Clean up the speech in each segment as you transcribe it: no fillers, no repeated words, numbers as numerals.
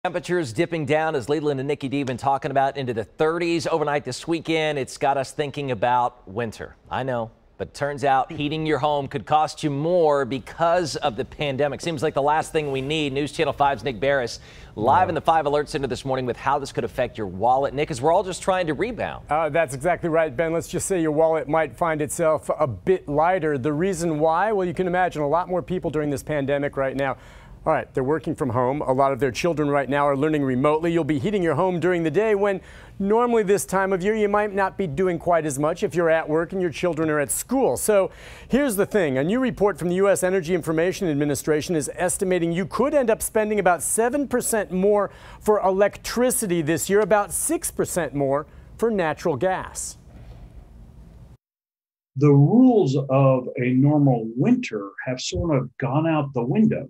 Temperatures dipping down, as Leland and Nikki D been talking about, into the 30s overnight this weekend. It's got us thinking about winter. I know, but turns out heating your home could cost you more because of the pandemic. Seems like the last thing we need. News Channel 5's Nick Barris live in the 5 Alert Center this morning with how this could affect your wallet. Nick, as we're all just trying to rebound. That's exactly right, Ben. Let's just say your wallet might find itself a bit lighter. The reason why? Well, you can imagine a lot more people during this pandemic right now. All right, they're working from home. A lot of their children right now are learning remotely. You'll be heating your home during the day when normally this time of year you might not be doing quite as much if you're at work and your children are at school. So here's the thing. A new report from the U.S. Energy Information Administration is estimating you could end up spending about 7% more for electricity this year, about 6% more for natural gas. The rules of a normal winter have sort of gone out the window.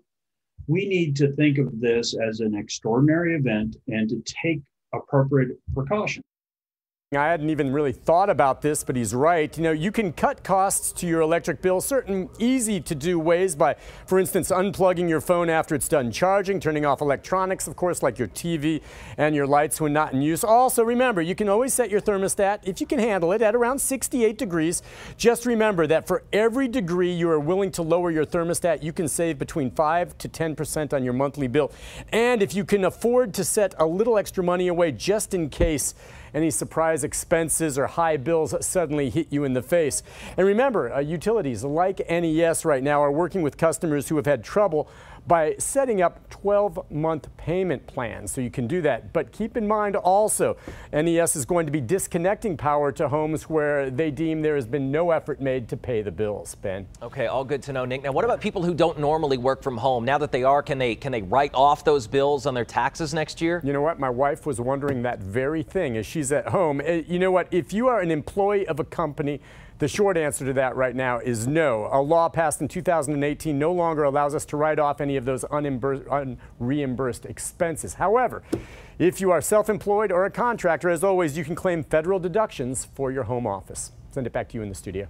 We need to think of this as an extraordinary event and to take appropriate precautions. I hadn't even really thought about this, but he's right. You know, you can cut costs to your electric bill certain easy to do ways by, for instance, unplugging your phone after it's done charging, turning off electronics, of course, like your TV and your lights when not in use. Also, remember, you can always set your thermostat, if you can handle it, at around 68 degrees. Just remember that for every degree you are willing to lower your thermostat, you can save between 5 to 10% on your monthly bill. And if you can afford to set a little extra money away just in case any surprise expenses or high bills suddenly hit you in the face. And remember, utilities like NES right now are working with customers who have had trouble by setting up 12-month payment plans. So you can do that. But keep in mind also, NES is going to be disconnecting power to homes where they deem there has been no effort made to pay the bills. Ben? Okay, all good to know, Nick. Now, what about people who don't normally work from home? Now that they are, can they write off those bills on their taxes next year? You know what? My wife was wondering that very thing as she's at home. You know what? If you are an employee of a company, the short answer to that right now is no. A law passed in 2018 no longer allows us to write off any of those unreimbursed expenses. However, if you are self-employed or a contractor, as always, you can claim federal deductions for your home office. Send it back to you in the studio.